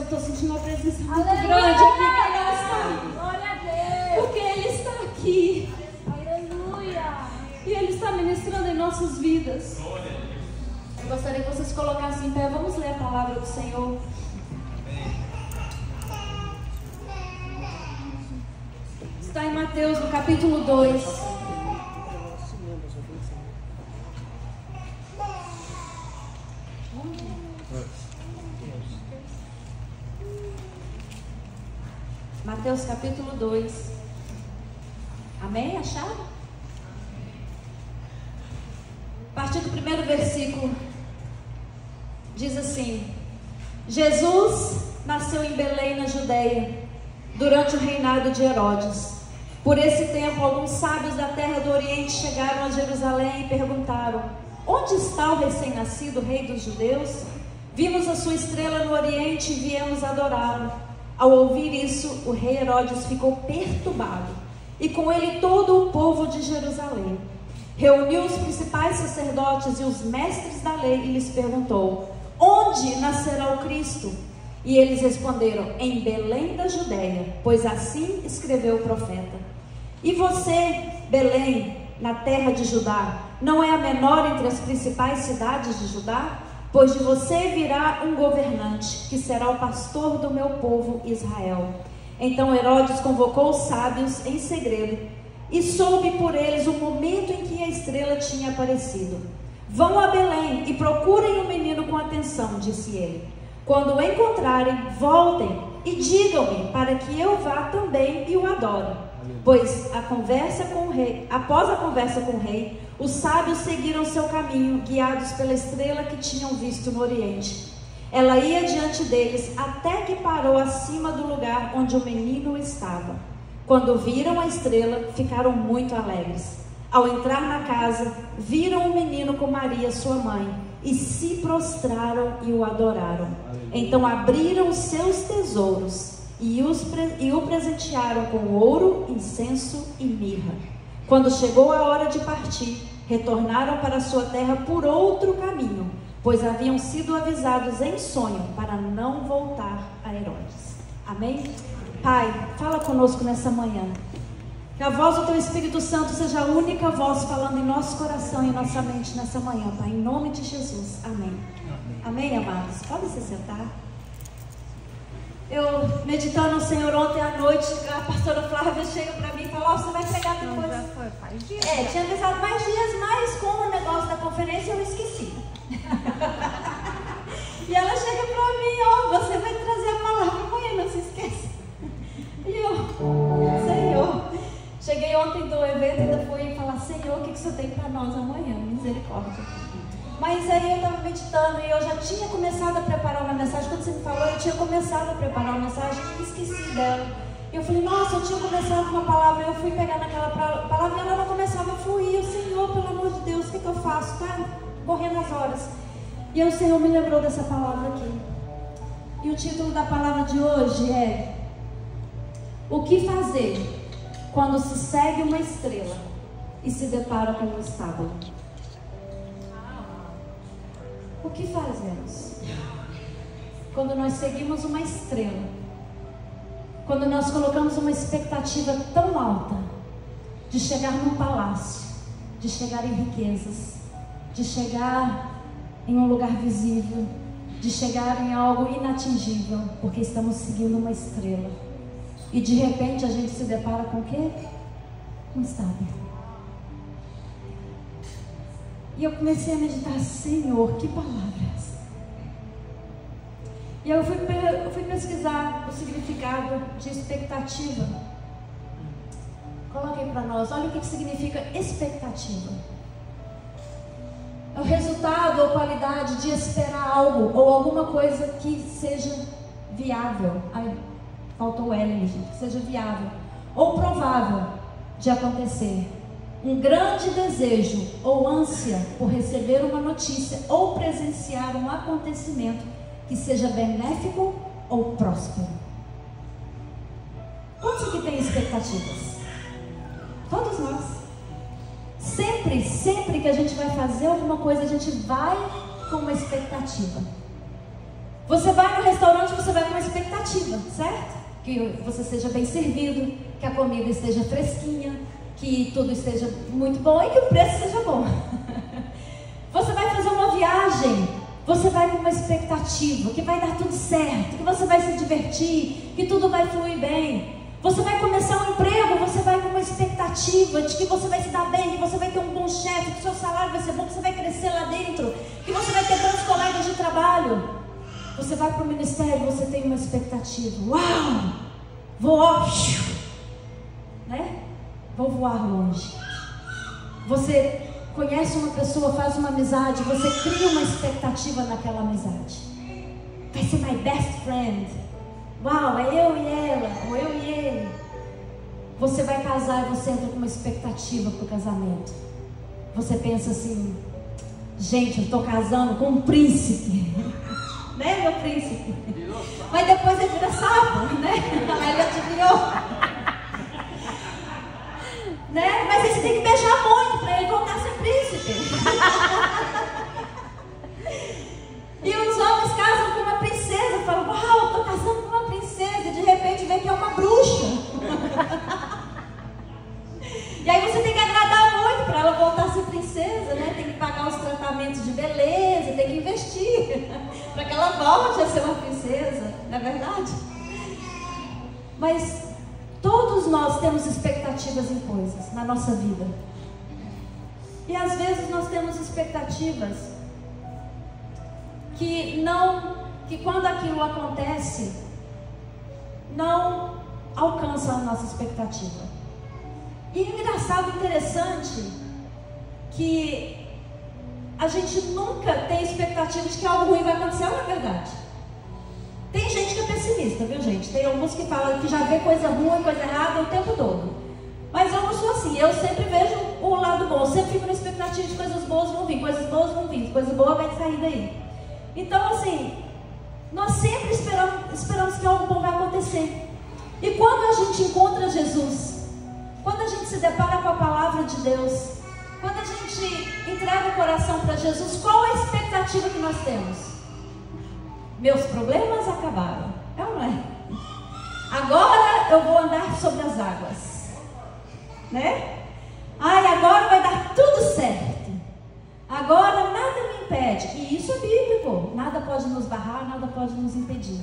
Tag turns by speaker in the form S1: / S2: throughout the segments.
S1: estou sentindo uma presença muito grande aqui.
S2: Glória a Deus.
S1: Porque Ele está aqui.
S2: Aleluia.
S1: E Ele está ministrando em nossas vidas. Eu gostaria que vocês colocassem em pé. Vamos ler a palavra do Senhor. Está em Mateus, no capítulo 2. Mateus capítulo 2. Amém? Acharam? A partir do primeiro versículo diz assim: Jesus nasceu em Belém, na Judeia, durante o reinado de Herodes. Por esse tempo, alguns sábios da terra do Oriente chegaram a Jerusalém e perguntaram: onde está o recém-nascido rei dos judeus? Vimos a sua estrela no Oriente e viemos adorá-lo. Ao ouvir isso, o rei Herodes ficou perturbado, e com ele todo o povo de Jerusalém. Reuniu os principais sacerdotes e os mestres da lei e lhes perguntou: onde nascerá o Cristo? E eles responderam: em Belém da Judeia, pois assim escreveu o profeta. E você, Belém, na terra de Judá, não é a menor entre as principais cidades de Judá? Pois de você virá um governante, que será o pastor do meu povo Israel. Então Herodes convocou os sábios em segredo, e soube por eles o momento em que a estrela tinha aparecido. Vão a Belém e procurem o menino com atenção, disse ele. Quando o encontrarem, voltem e digam-me, para que eu vá também e o adore. Pois após a conversa com o rei, os sábios seguiram seu caminho, guiados pela estrela que tinham visto no Oriente. Ela ia diante deles, até que parou acima do lugar onde o menino estava. Quando viram a estrela, ficaram muito alegres. Ao entrar na casa, viram o menino com Maria, sua mãe, e se prostraram e o adoraram. Então abriram seus tesouros e o presentearam com ouro, incenso e mirra. Quando chegou a hora de partir, retornaram para sua terra por outro caminho, pois haviam sido avisados em sonho para não voltar a Herodes. Amém? Pai, fala conosco nessa manhã. Que a voz do Teu Espírito Santo seja a única voz falando em nosso coração e em nossa mente nessa manhã, Pai, em nome de Jesus. Amém. Amém, amados? Podem se sentar. Eu, meditando no Senhor ontem à noite, a pastora Flávia chega para mim e fala: você vai pregar depois.
S2: Já foi, faz dias.
S1: Tinha avisado mais dias, mas com o negócio da conferência eu esqueci. E ela chega para mim: você vai trazer a palavra amanhã, não se esqueça. E eu: Senhor, cheguei ontem do evento e ainda fui falar: Senhor, o que você tem para nós amanhã? Misericórdia. Mas aí eu estava meditando e eu já tinha começado a preparar uma mensagem. Quando você me falou, eu tinha começado a preparar uma mensagem e esqueci dela. E eu falei: nossa, eu tinha começado uma palavra. Eu fui pegar naquela palavra e ela não começava a fluir. Eu: Senhor, pelo amor de Deus, o que eu faço? Tá correndo as horas. E aí o Senhor me lembrou dessa palavra aqui. E o título da palavra de hoje é: o que fazer quando se segue uma estrela e se depara com um estábulo? O que fazemos quando nós seguimos uma estrela? Quando nós colocamos uma expectativa tão alta de chegar num palácio, de chegar em riquezas, de chegar em um lugar visível, de chegar em algo inatingível, porque estamos seguindo uma estrela. E de repente a gente se depara com o quê? Um estábulo. E eu comecei a meditar: Senhor, que palavra é essa? E eu fui pesquisar o significado de expectativa. Coloquei para nós, olha o que significa expectativa. É o resultado ou qualidade de esperar algo ou alguma coisa que seja viável. Ai, faltou o L, gente. Que seja viável ou provável de acontecer. Um grande desejo ou ânsia por receber uma notícia ou presenciar um acontecimento que seja benéfico ou próspero. Quantos aqui têm expectativas? Todos nós. Sempre que a gente vai fazer alguma coisa, a gente vai com uma expectativa. Você vai no restaurante, você vai com uma expectativa, certo? Que você seja bem servido, que a comida esteja fresquinha, que tudo esteja muito bom e que o preço seja bom. Você vai fazer uma viagem, você vai com uma expectativa que vai dar tudo certo, que você vai se divertir, que tudo vai fluir bem. Você vai começar um emprego, você vai com uma expectativa de que você vai se dar bem, que você vai ter um bom chefe, que o seu salário vai ser bom, que você vai crescer lá dentro, que você vai ter bons colegas de trabalho. Você vai para o ministério, você tem uma expectativa. Uau! Vou voar longe. Você conhece uma pessoa, faz uma amizade, você cria uma expectativa naquela amizade. Vai ser my best friend. Uau, é eu e ela, ou eu e ele. Você vai casar e você entra com uma expectativa para o casamento. Você pensa assim, gente, eu estou casando com um príncipe. Né, meu príncipe? Mas depois ele vira sapo, né? Ele adivinhou. Né? Mas aí você tem que beijar muito para ele voltar a ser príncipe. E os homens casam com uma princesa, falam, uau, estou casando com uma princesa, e de repente vê que é uma bruxa. E aí você tem que agradar muito para ela voltar a ser princesa, né? Tem que pagar os tratamentos de beleza, tem que investir para que ela volte a ser uma princesa, não é verdade? Mas todos nós temos expectativas em coisas na nossa vida. E às vezes nós temos expectativas que quando aquilo acontece, não alcançam a nossa expectativa. E engraçado, interessante, que a gente nunca tem expectativa de que algo ruim vai acontecer, na verdade. Tem gente que é pessimista, viu, gente? Tem alguns que falam que já vê coisa ruim, coisa errada o tempo todo. Mas eu não sou assim, eu sempre vejo o lado bom, eu sempre fico na expectativa de coisas boas vão vir, coisas boas vão vir, coisa boa vai sair daí. Então, assim, nós sempre esperamos que algo bom vai acontecer. E quando a gente encontra Jesus, quando a gente se depara com a palavra de Deus, quando a gente entrega o coração para Jesus, qual a expectativa que nós temos? Meus problemas acabaram, é ou não é? Agora eu vou andar sobre as águas, né? Ai, agora vai dar tudo certo. Agora nada me impede. E isso é bíblico. Nada pode nos barrar, nada pode nos impedir.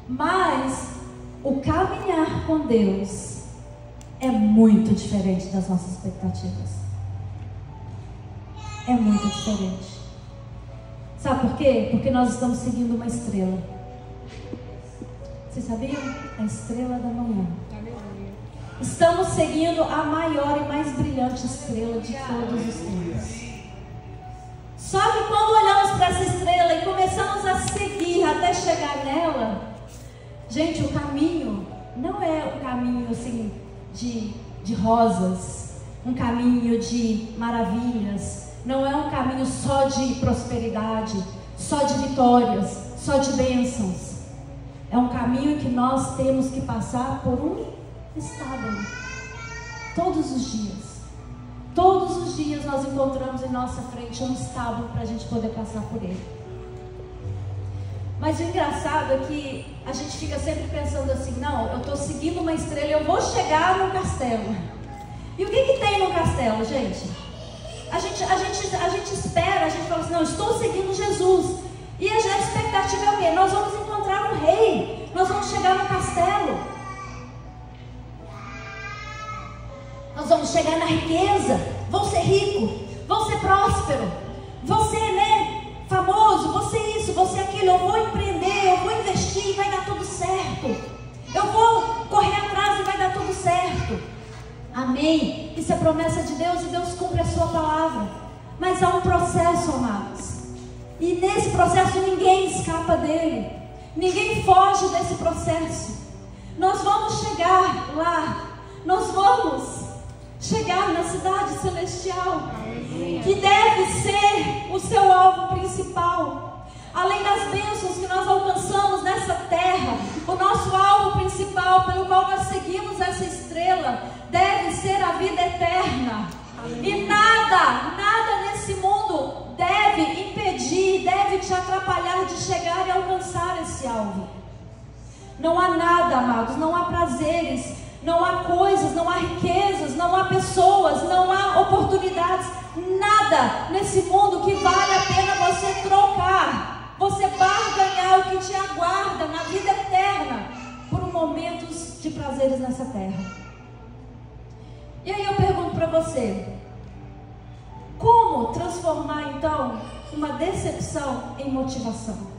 S1: Mas o caminhar com Deus é muito diferente das nossas expectativas. É muito diferente. Sabe por quê? Porque nós estamos seguindo uma estrela. Vocês sabiam? A estrela da manhã. Estamos seguindo a maior e mais brilhante estrela de todos os tempos. Só que quando olhamos para essa estrela e começamos a seguir até chegar nela, gente, o caminho não é um caminho assim de rosas, um caminho de maravilhas, não é um caminho só de prosperidade, só de vitórias, só de bênçãos. É um caminho que nós temos que passar por um estábulo, todos os dias. Todos os dias nós encontramos em nossa frente um estábulo para a gente poder passar por ele. Mas o engraçado é que a gente fica sempre pensando assim, não, eu estou seguindo uma estrela, eu vou chegar no castelo. E o que tem no castelo, gente? A gente espera, a gente fala assim, não, estou seguindo Jesus. E a expectativa é o quê? Nós vamos encontrar um rei, nós vamos chegar no castelo. Nós vamos chegar na riqueza, vou ser rico, vou ser próspero, vou ser, famoso, vou ser isso, vou ser aquilo, eu vou empreender, eu vou investir e vai dar tudo certo. Eu vou correr atrás e vai dar tudo certo. Amém? Isso é promessa de Deus e Deus cumpre a sua palavra. Mas há um processo, amados. E nesse processo ninguém escapa dele. Ninguém foge desse processo. Nós vamos chegar lá. Nós vamos chegar na cidade celestial, que deve ser o seu alvo principal. Além das bênçãos que nós alcançamos nessa terra, o nosso alvo principal pelo qual nós seguimos essa estrela deve ser a vida eterna. E nada nesse mundo deve impedir, deve te atrapalhar de chegar e alcançar Não há nada, amados, não há prazeres, não há coisas, não há riquezas, não há pessoas, não há oportunidades, nada nesse mundo que vale a pena você trocar, você barganhar o que te aguarda na vida eterna por momentos de prazeres nessa terra. E aí eu pergunto para você, como transformar então uma decepção em motivação?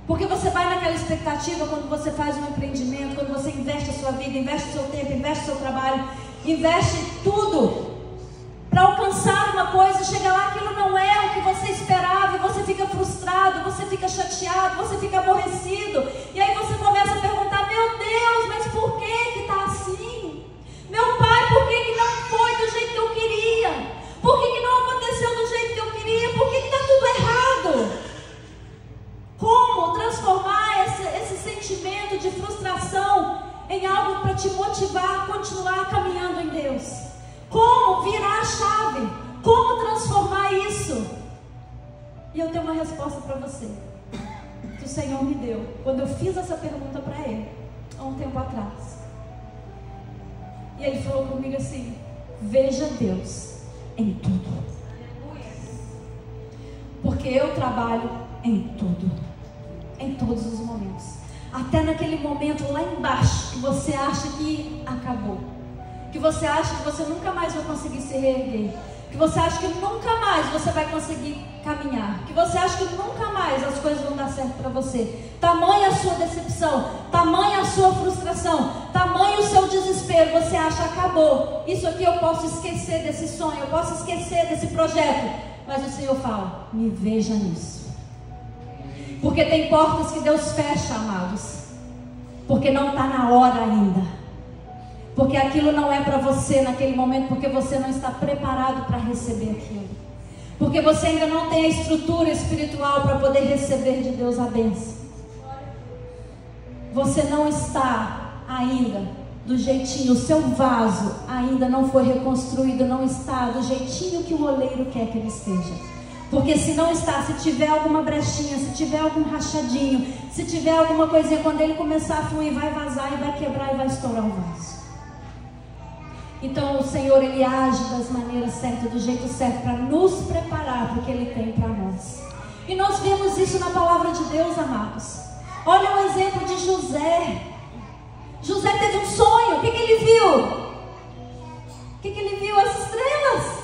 S1: Porque você vai naquela expectativa quando você faz um empreendimento, quando você investe a sua vida, investe o seu tempo, investe o seu trabalho, investe tudo para alcançar uma coisa, chega lá, aquilo não é o que você esperava, e você fica frustrado, você fica chateado, você fica aborrecido, e aí você começa a perguntar, meu Deus, mas por que está assim? Meu Pai, por que não foi do jeito que eu queria? Por que não aconteceu do jeito que eu queria? Por que está tudo errado? Como transformar esse sentimento de frustração em algo para te motivar a continuar caminhando em Deus? Como virar a chave? Como transformar isso? E eu tenho uma resposta para você, que o Senhor me deu quando eu fiz essa pergunta para Ele, há um tempo atrás. E Ele falou comigo assim: veja Deus em tudo. Porque eu trabalho em tudo, em todos os momentos. Até naquele momento lá embaixo que você acha que acabou, que você acha que você nunca mais vai conseguir se reerguer, que você acha que nunca mais você vai conseguir caminhar, que você acha que nunca mais as coisas vão dar certo para você. Tamanha a sua decepção, tamanha a sua frustração, tamanho o seu desespero, você acha, acabou, isso aqui eu posso esquecer desse sonho, eu posso esquecer desse projeto. Mas o Senhor fala, me veja nisso. Porque tem portas que Deus fecha, amados, porque não está na hora ainda, porque aquilo não é para você naquele momento, porque você não está preparado para receber aquilo, porque você ainda não tem a estrutura espiritual para poder receber de Deus a bênção. Você não está ainda do jeitinho, o seu vaso ainda não foi reconstruído, não está do jeitinho que o oleiro quer que ele esteja. Porque se não está, se tiver alguma brechinha, se tiver algum rachadinho, se tiver alguma coisinha, quando ele começar a fluir, vai vazar e vai quebrar e vai estourar o vaso. Então o Senhor, Ele age das maneiras certas, do jeito certo, para nos preparar para o que Ele tem para nós. E nós vemos isso na palavra de Deus, amados. Olha o exemplo de José. José teve um sonho, o que ele viu? O que ele viu? As estrelas.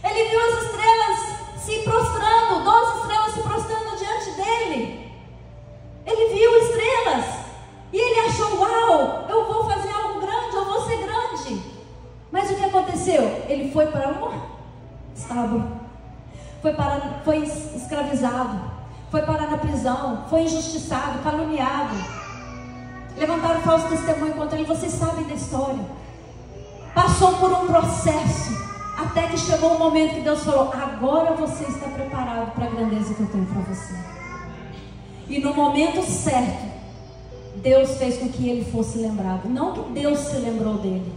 S1: Ele viu as estrelas se prostrando, 12 estrelas se prostrando diante dele. Ele viu estrelas e ele achou, uau, eu vou fazer algo grande, eu vou ser grande. Mas o que aconteceu? Ele foi para um estábulo, foi escravizado, foi parar na prisão, foi injustiçado, caluniado, levantaram falso testemunho contra ele. Vocês sabem da história. Passou por um processo, até que chegou um momento que Deus falou, agora você está preparado para a grandeza que eu tenho para você. E no momento certo, Deus fez com que ele fosse lembrado. Não que Deus se lembrou dele,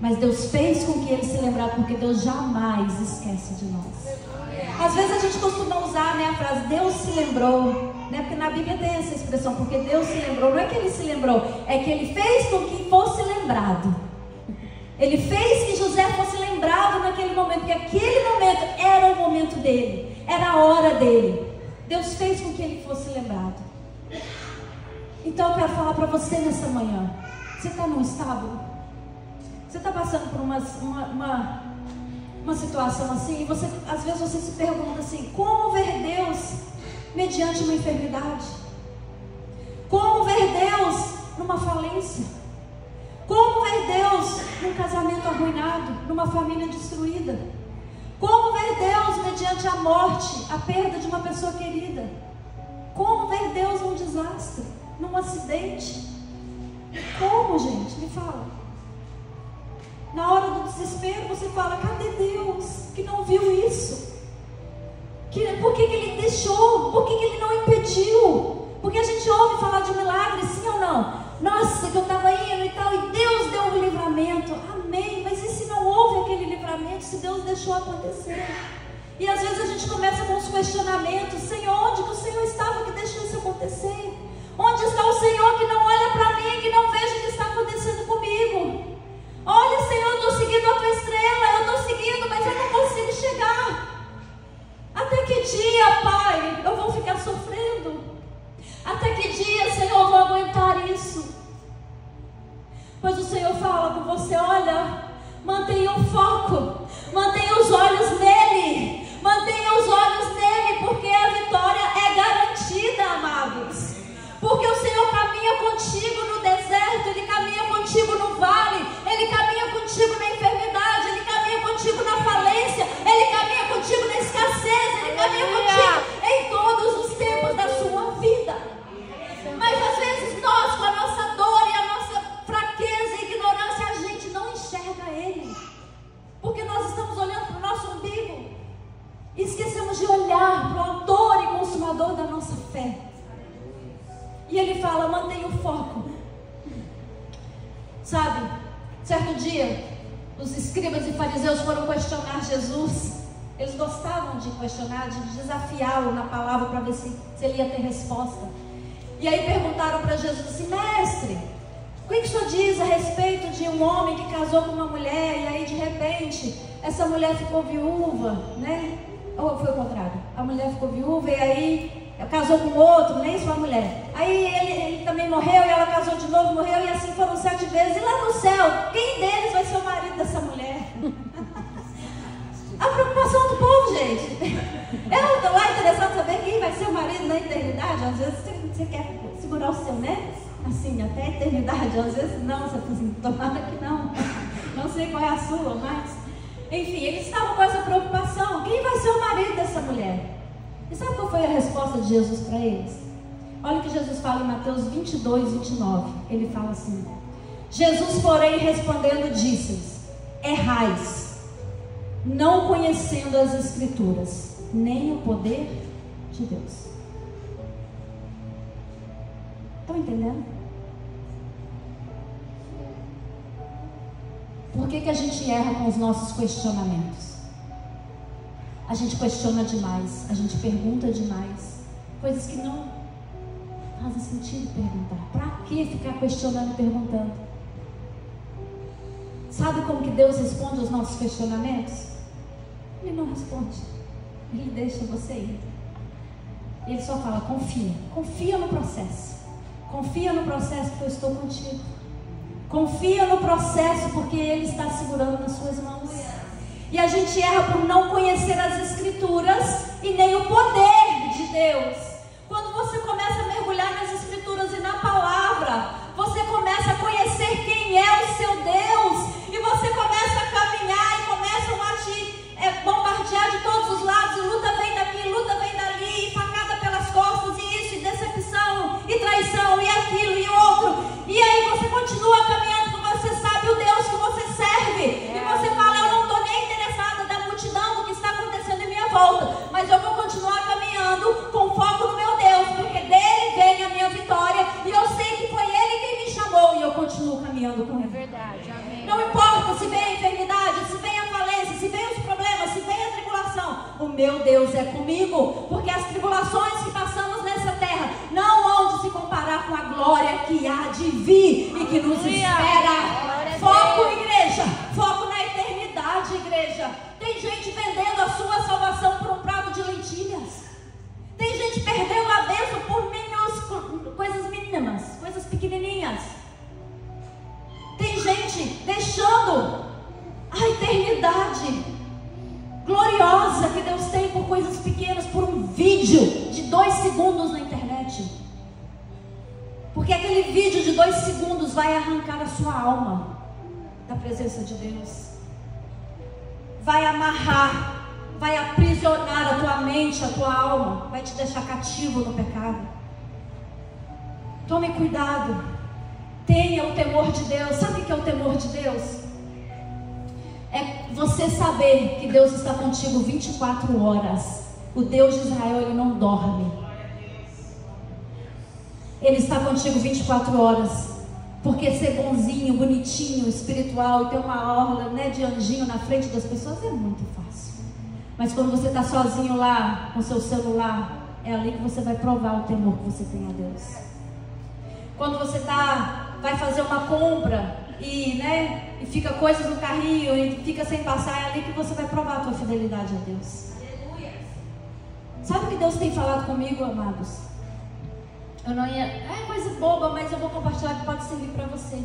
S1: mas Deus fez com que ele se lembrasse, porque Deus jamais esquece de nós. Às vezes a gente costuma usar, né, a frase, Deus se lembrou, né, porque na Bíblia tem essa expressão, porque Deus se lembrou. Não é que ele se lembrou, é que ele fez com que fosse lembrado. Ele fez que José fosse lembrado naquele momento, porque aquele momento era o momento dele, era a hora dele. Deus fez com que ele fosse lembrado. Então eu quero falar para você nessa manhã. Você está num estábulo? Você está passando por uma situação assim, e você, às vezes você se pergunta assim, como ver Deus mediante uma enfermidade? Como ver Deus numa falência? Como ver Deus num casamento arruinado, numa família destruída? Como ver Deus mediante a morte, a perda de uma pessoa querida? Como ver Deus num desastre, num acidente? Como, gente? Me fala. Na hora do desespero você fala, cadê Deus que não viu isso? Por que Ele deixou? Por que Ele não impediu? Porque a gente ouve falar de milagre, sim ou não? Nossa, que eu estava indo e tal, e Deus deu um livramento. Amém, mas e se não houve aquele livramento, se Deus deixou acontecer? E às vezes a gente começa com os questionamentos, Senhor, onde que o Senhor estava que deixou isso acontecer? Onde está o Senhor que não fala com você: olha, mantenha o foco, mantenha os olhos nele, mantenha os olhos nele, porque a vitória é garantida, amados. Porque o Senhor caminha contigo no deserto, Ele caminha contigo no vale, Ele caminha contigo na enfermidade, Ele caminha contigo na falência, Ele caminha contigo na escassez, Ele caminha contigo em todos os tempos da sua vida. Mas às vezes nós, com a nossa dor e a nossa fraqueza e ignorância, a gente não enxerga Ele, porque nós estamos olhando para o nosso umbigo e esquecemos de olhar para o autor e consumador da nossa fé. E Ele fala: mantenha o foco. Sabe, certo dia, os escribas e fariseus foram questionar Jesus. Eles gostavam de questionar, de desafiá-lo na palavra para ver se ele ia ter resposta. E aí perguntaram para Jesus assim: mestre, o que o senhor diz a respeito de um homem que casou com uma mulher e aí de repente essa mulher ficou viúva, né? Ou foi o contrário? A mulher ficou viúva e aí casou com outro, nem isso, a mulher. Aí ele também morreu e ela casou de novo, morreu, e assim foram 7 vezes. E lá no céu, quem deles vai ser o marido dessa mulher? A preocupação do povo, gente. Eu estou lá interessado em saber quem vai ser o marido na eternidade. Às vezes você quer segurar o seu, né? Assim, até a eternidade. Às vezes não, você fala assim: tomara que não. Não sei qual é a sua, mas enfim, eles estavam com essa preocupação: quem vai ser o marido dessa mulher? E sabe qual foi a resposta de Jesus para eles? Olha o que Jesus fala em Mateus 22, 29. Ele fala assim: Jesus, porém, respondendo, disse-lhes: errais, não conhecendo as Escrituras, nem o poder de Deus. Estão entendendo? Por que a gente erra com os nossos questionamentos? A gente questiona demais, a gente pergunta demais, coisas que não fazem sentido perguntar. Para que ficar questionando e perguntando? Sabe como que Deus responde aos nossos questionamentos? Ele não responde, Ele deixa você ir. Ele só fala: confia, confia no processo. Confia no processo, porque eu estou contigo. Confia no processo, porque Ele está segurando nas suas mãos. E a gente erra por não conhecer as Escrituras e nem o poder de Deus. Quando você começa a mergulhar nas Escrituras e na palavra, você começa a conhecer quem é o seu Deus, e você começa a caminhar e começam a te bombardear de todos os lados, e luta vem daqui, luta vem dali, e facada pelas costas, e isso, e decepção, e traição, e aquilo, e outro, e aí você continua caminhando, porque você sabe o Deus que você serve, e você fala: eu não estou nem interessada da multidão do que está acontecendo em minha volta, mas eu vou continuar caminhando com foco no meu Deus, porque dele vem a minha vitória, e eu sei que foi Ele quem me chamou, e eu continuo caminhando com Ele.
S2: É verdade, amém.
S1: Não importa se vem a enfermidade, se vem a falência, se vem os problemas, se vem a tribulação, o meu Deus é comigo, porque as tribulações que passamos nessa terra não hão de se comparar com a glória que há de vir e que nos espera. Foco, igreja, foco na eternidade, igreja. Tem gente vendendo a sua salvação por um prato de lentilhas. Tem gente perdendo a bênção por coisas mínimas, coisas pequenininhas. Tem gente deixando a eternidade gloriosa que Deus tem por coisas pequenas, por um vídeo de 2 segundos na internet. Porque aquele vídeo de 2 segundos vai arrancar a sua alma da presença de Deus, vai amarrar, vai aprisionar a tua mente, a tua alma, vai te deixar cativo no pecado. Tome cuidado, tenha o temor de Deus. Sabe o que é o temor de Deus? É você saber que Deus está contigo 24 horas. O Deus de Israel, Ele não dorme. Ele está contigo 24 horas. Porque ser bonzinho, bonitinho, espiritual e ter uma orla, né, de anjinho na frente das pessoas é muito fácil. Mas quando você está sozinho lá, com seu celular, é ali que você vai provar o temor que você tem a Deus. Quando você vai fazer uma compra e fica coisas no carrinho e fica sem passar, é ali que você vai provar a tua fidelidade a Deus. Aleluia. Sabe o que Deus tem falado comigo, amados? É coisa boba, mas eu vou compartilhar que pode servir para você.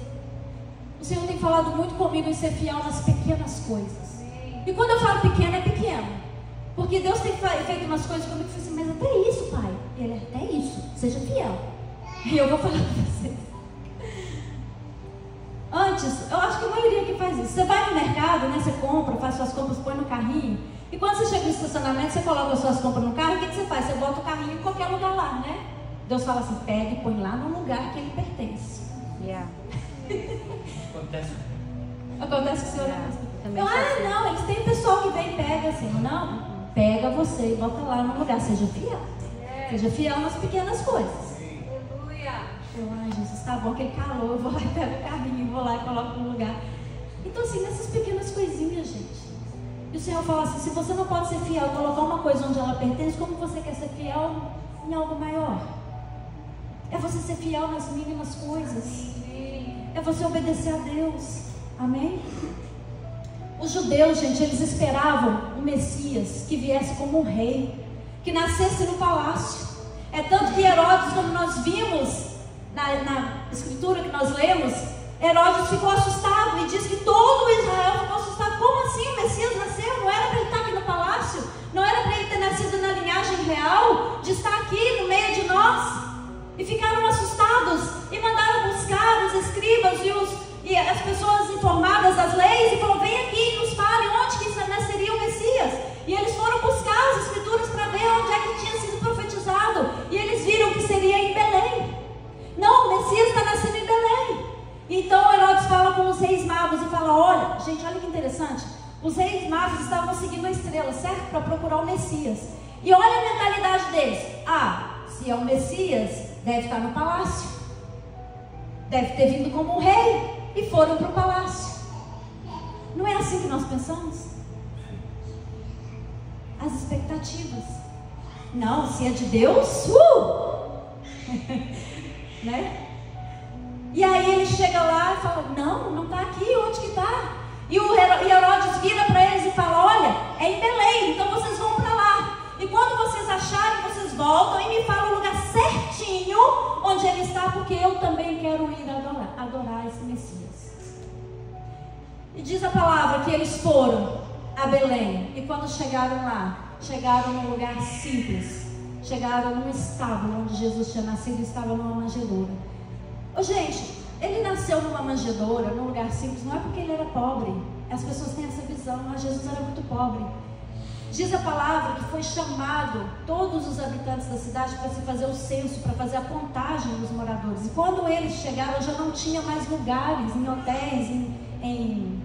S1: O Senhor tem falado muito comigo em ser fiel nas pequenas coisas. E quando eu falo pequeno, é pequeno. Porque Deus tem feito umas coisas comigo que eu falei assim, mas até isso, pai. E Ele, até isso, seja fiel. E eu vou falar para vocês. Antes, eu acho que a maioria que faz isso. Você vai no mercado, né? Você compra, faz suas compras, põe no carrinho. E quando você chega no estacionamento, você coloca as suas compras no carro. E o que você faz? Você bota o carrinho em qualquer lugar lá, né? Deus fala assim, pega e põe lá no lugar que ele pertence. Acontece com o Senhor. Não, eles têm pessoal que vem e pega assim. Não, pega você e bota lá no lugar. Seja fiel. Seja fiel nas pequenas coisas. Ai, Jesus, tá bom, aquele calor, eu vou lá e pego o carrinho, vou lá e coloco no lugar. Então, assim, nessas pequenas coisinhas, gente. E o Senhor fala assim, se você não pode ser fiel, colocar uma coisa onde ela pertence, como você quer ser fiel em algo maior? É você ser fiel nas mínimas coisas. É você obedecer a Deus. Amém? Os judeus, gente, eles esperavam o Messias que viesse como um rei, que nascesse no palácio. É tanto que Herodes, como nós vimos na escritura que nós lemos, Herodes ficou assustado e diz que todo Israel ficou assustado. Como assim o Messias nasceu? Não era para ele estar aqui no palácio? Não era para ele ter nascido na linhagem real? De estar aqui no meio de nós? E ficaram assustados e mandaram buscar os escribas e as pessoas informadas das leis e falaram, vem aqui e nos fale onde que nasceria o Messias. E eles foram buscar as escrituras para ver onde é que tinha sido profetizado. E eles viram que seria em Belém. Não, o Messias está nascendo em Belém. Então Herodes fala com os reis magos e fala, olha, gente, olha que interessante. Os reis magos estavam seguindo a estrela, certo? Para procurar o Messias. E olha a mentalidade deles. Se é o Messias, deve estar no palácio. Deve ter vindo como um rei. E foram para o palácio. Não é assim que nós pensamos? As expectativas. Não, se é de Deus, né? E aí ele chega lá e fala, não está aqui, onde que está? E Herodes vira para eles e fala, olha, é em Belém, então vocês vão para lá. E quando vocês acharem, vocês voltam e me falam o lugar certinho onde ele está, porque eu também quero ir adorar esse Messias. E diz a palavra que eles foram a Belém. E quando chegaram lá, chegaram num lugar simples. Chegaram num estábulo onde Jesus tinha nascido e estava numa manjedoura. Gente, ele nasceu numa manjedoura, num lugar simples, não é porque ele era pobre. As pessoas têm essa visão, mas Jesus era muito pobre. Diz a palavra que foi chamado todos os habitantes da cidade para se fazer o censo, para fazer a contagem dos moradores. E quando eles chegaram, já não tinha mais lugares em hotéis, em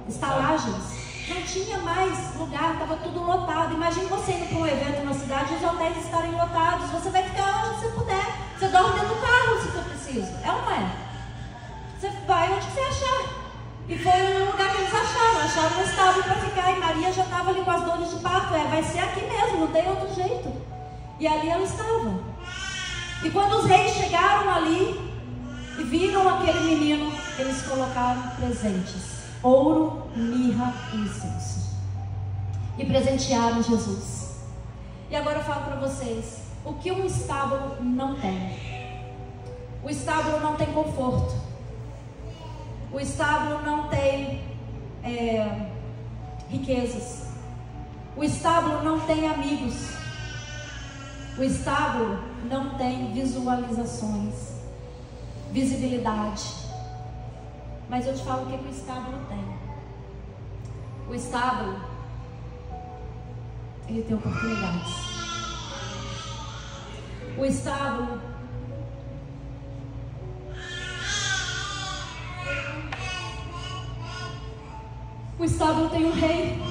S1: estalagens. Não tinha mais lugar, estava tudo lotado. Imagine você indo para um evento na cidade e os hotéis estarem lotados. Você vai ficar onde você puder. Você dorme dentro do carro se for preciso. É ou não é? Você vai onde você achar. E foi no lugar que eles acharam um estábulo para ficar. E Maria já estava ali com as dores de parto. Vai ser aqui mesmo, não tem outro jeito. E ali ela estava. E quando os reis chegaram ali e viram aquele menino, eles colocaram presentes: ouro, mirra e incenso. E presentearam Jesus. E agora eu falo para vocês, o que um estábulo não tem? O estábulo não tem conforto. O estábulo não tem riquezas. O estábulo não tem amigos. O estábulo não tem visualizações, visibilidade. Mas eu te falo o que o estábulo tem. O estábulo, ele tem oportunidades. O estábulo, tem um rei.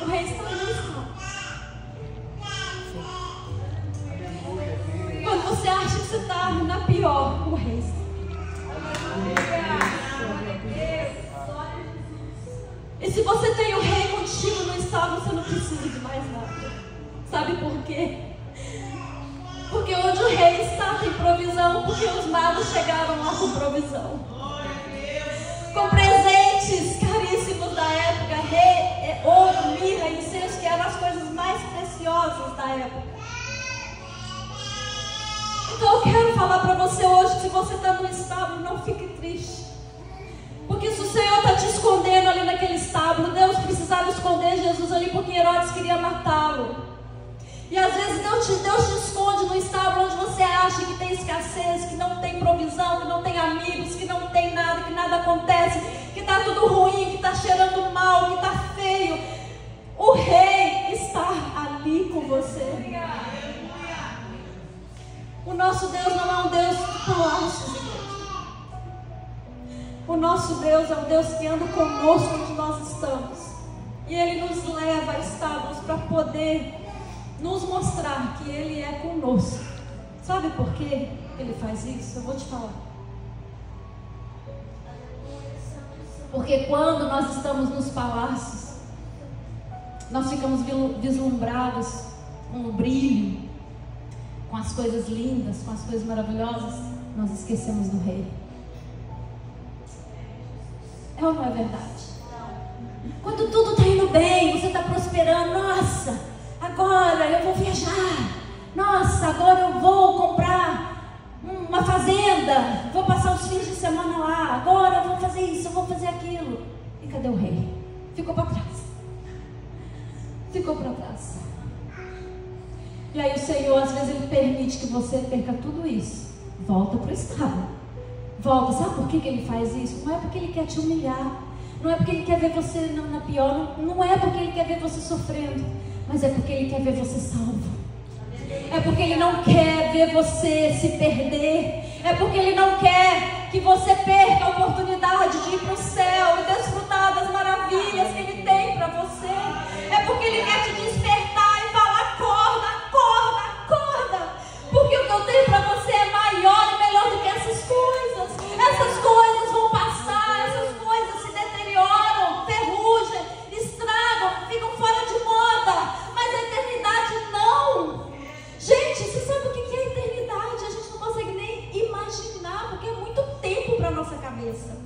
S1: O rei está no estábulo. Quando você acha que você está na pior, o rei está. E se você tem o rei contigo no estábulo, você não precisa de mais nada. Sabe por quê? Porque onde o rei está tem provisão. Porque os magos chegaram lá com provisão, com presentes caríssimos da época, ouro, mirra e incenso, que eram as coisas mais preciosas da época. Então eu quero falar para você hoje, se você está no estábulo, não fique triste. Porque se o Senhor está te escondendo ali naquele estábulo, Deus precisava esconder Jesus ali porque Herodes queria matá-lo. E às vezes Deus te esconde no estábulo onde você acha que tem escassez, que não tem provisão, que não tem amigos, que não tem nada, que nada acontece, que está tudo ruim, que está cheirando mal, que está feio. O Rei está ali com você. O nosso Deus não é um Deus de palácios, igreja. O nosso Deus é um Deus que anda conosco onde nós estamos. E Ele nos leva a estábulos para poder nos mostrar que Ele é conosco. Sabe por que Ele faz isso? Eu vou te falar. Porque quando nós estamos nos palácios, nós ficamos vislumbrados com o brilho, com as coisas lindas, com as coisas maravilhosas. Nós esquecemos do Rei. É ou não é verdade? Quando tudo está indo bem, você está prosperando, nossa, agora eu vou viajar, nossa, agora eu vou comprar uma fazenda, vou passar os fins de semana lá, agora eu vou fazer isso, eu vou fazer aquilo. E cadê o Rei? Ficou para trás. Ficou para trás. E aí o Senhor, às vezes, Ele permite que você perca tudo isso. Volta para o estado. Volta. Sabe por que Ele faz isso? Não é porque Ele quer te humilhar. Não é porque Ele quer ver você na pior. Não é porque Ele quer ver você sofrendo. Mas é porque Ele quer ver você salvo. É porque Ele não quer ver você se perder. É porque Ele não quer que você perca a oportunidade de ir para o céu e desfrutar das maravilhas que Ele tem para você. É porque Ele quer te despertar e falar: acorda, acorda, acorda. Porque o que eu tenho para você é maior e melhor do que essas coisas. Essas coisas vão passar, essas coisas se deterioram, ferrugem, estragam, ficam fora de moda. Mas a eternidade não. Gente, você sabe o que é a eternidade? A gente não consegue nem imaginar, porque é muito tempo para a nossa cabeça.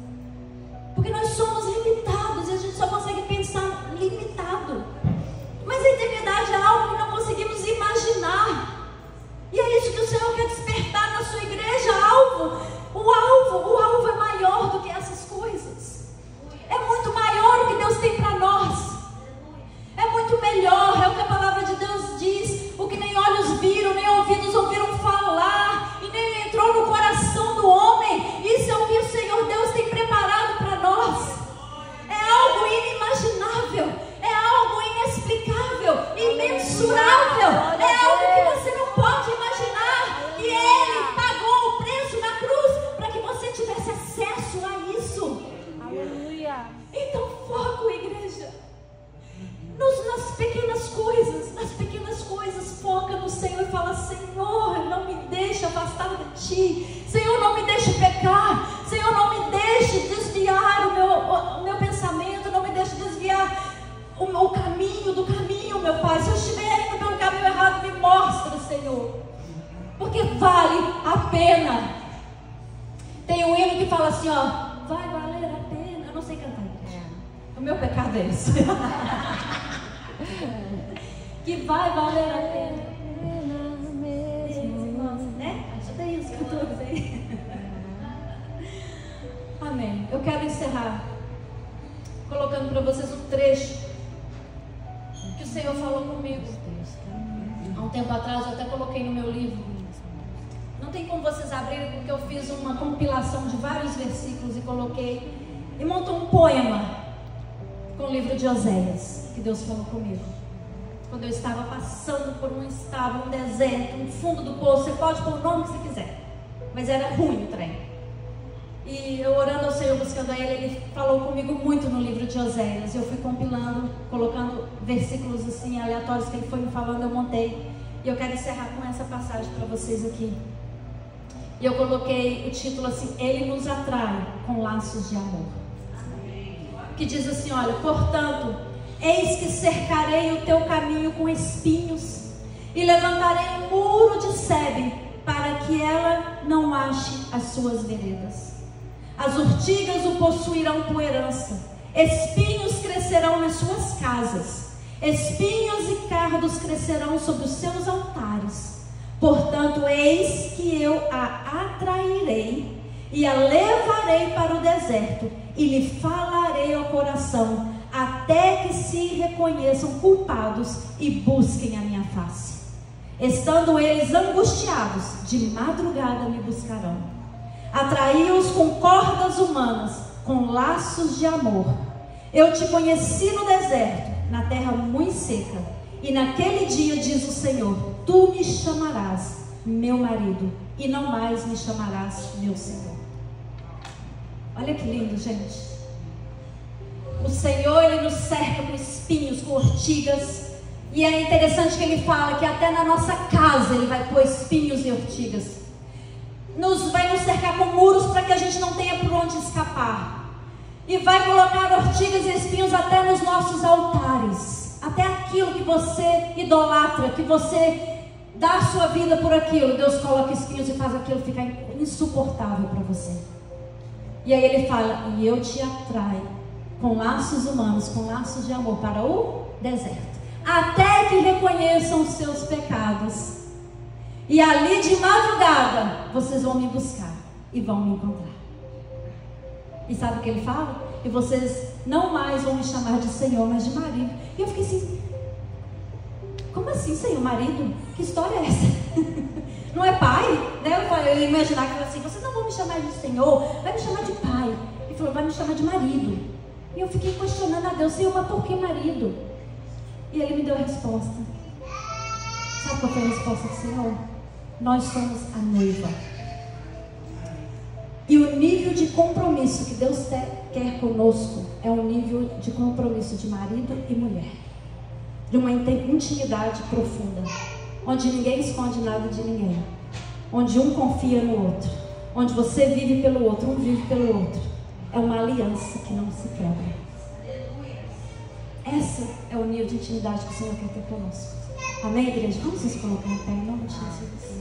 S1: Porque nós somos limitados e a gente só consegue pensar limitado. Mas a eternidade é algo que não conseguimos imaginar. E é isso que o Senhor quer despertar na sua igreja. O alvo é maior do que essas coisas. É muito maior o que Deus tem para nós. É muito melhor, é o que a palavra de Deus diz. O que nem olhos viram, nem ouvidos ouviram falar, e nem entrou no coração do homem. Isso é o que o Senhor Deus tem preparado para nós. É algo inimaginável, é algo inexplicável, imensurável. É algo que você não pode imaginar. E Ele pagou o preço na cruz para que você tivesse acesso a isso.
S2: Aleluia.
S1: Então foco, igreja, nas pequenas coisas. Nas pequenas coisas, foca no Senhor e fala: Senhor, não me deixe afastar de Ti. Senhor, não me deixe pecar. Senhor, não me deixe desviar o meu pensamento. Não me deixe desviar o caminho do caminho, meu Pai. Se eu estiver indo pelo caminho errado, me mostra, Senhor. Porque vale a pena. Tem um hino que fala assim, ó: vai valer a pena. Eu não sei cantar. O meu pecado é esse. Que vai valer a pena. Né? Ajuda aí os cantores aí. Amém. Eu quero encerrar colocando para vocês um trecho que o Senhor falou comigo há um tempo atrás. Eu até coloquei no meu livro. Não tem como vocês abrirem, porque eu fiz uma compilação de vários versículos e coloquei e montou um poema com o livro de Oséias, que Deus falou comigo quando eu estava passando por um estábulo, um deserto, um fundo do poço. Você pode pôr o nome que você quiser, mas era ruim o trem. E eu orando ao Senhor, buscando a Ele falou comigo muito no livro de Oséias. Eu fui compilando, colocando versículos assim aleatórios que Ele foi me falando, eu montei. E eu quero encerrar com essa passagem para vocês aqui. E eu coloquei o título assim: Ele nos atrai com laços de amor. Que diz assim, olha: portanto, eis que cercarei o teu caminho com espinhos e levantarei um muro de sebe para que ela não ache as suas veredas. As urtigas o possuirão por herança, espinhos crescerão nas suas casas, espinhos e cardos crescerão sobre os seus altares, Portanto, eis que eu a atrairei e a levarei para o deserto e lhe falarei ao coração, até que se reconheçam culpados e busquem a minha face. Estando eles angustiados, de madrugada me buscarão. Atraí-os com cordas humanas, com laços de amor. Eu te conheci no deserto, na terra muito seca. E naquele dia, diz o Senhor, tu me chamarás meu marido, e não mais me chamarás meu Senhor. Olha que lindo, gente. O Senhor, Ele nos cerca com espinhos, com ortigas. E é interessante que Ele fala que até na nossa casa Ele vai pôr espinhos e ortigas. Vai nos cercar com muros para que a gente não tenha por onde escapar. E vai colocar ortigas e espinhos até nos nossos altares. Até aquilo que você idolatra, que você dá a sua vida por aquilo, Deus coloca espinhos e faz aquilo ficar insuportável para você. E aí Ele fala, e eu te atraio com laços humanos, com laços de amor para o deserto, até que reconheçam os seus pecados. E ali de madrugada vocês vão me buscar e vão me encontrar. E sabe o que Ele fala? E vocês não mais vão me chamar de Senhor, mas de marido. E eu fiquei assim, como assim, Senhor, marido? Que história é essa? Não é pai? Né? Eu ia imaginar que assim, vocês não vão me chamar de Senhor, vai me chamar de pai. Ele falou, vai me chamar de marido. E eu fiquei questionando a Deus, Senhor, mas por que marido? E Ele me deu a resposta. Sabe qual foi a resposta do Senhor? Nós somos a noiva. E o nível de compromisso que Deus quer conosco é um nível de compromisso de marido e mulher, de uma intimidade profunda, onde ninguém esconde nada de ninguém, onde um confia no outro, onde você vive pelo outro, um vive pelo outro. É uma aliança que não se quebra. Esse é o nível de intimidade que o Senhor quer ter conosco. Amém, igreja? Vamos nos colocar em pé em nome de Jesus.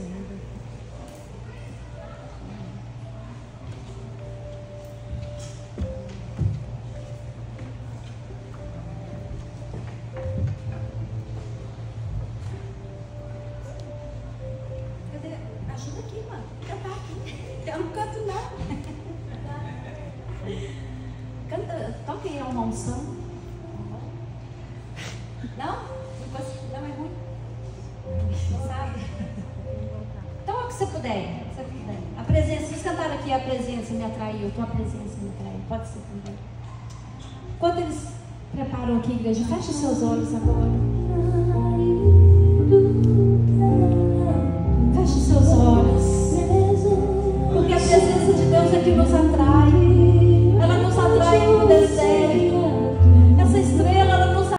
S1: Tua presença me atrai. Pode ser também. Enquanto eles preparam aqui, igreja, feche seus olhos agora.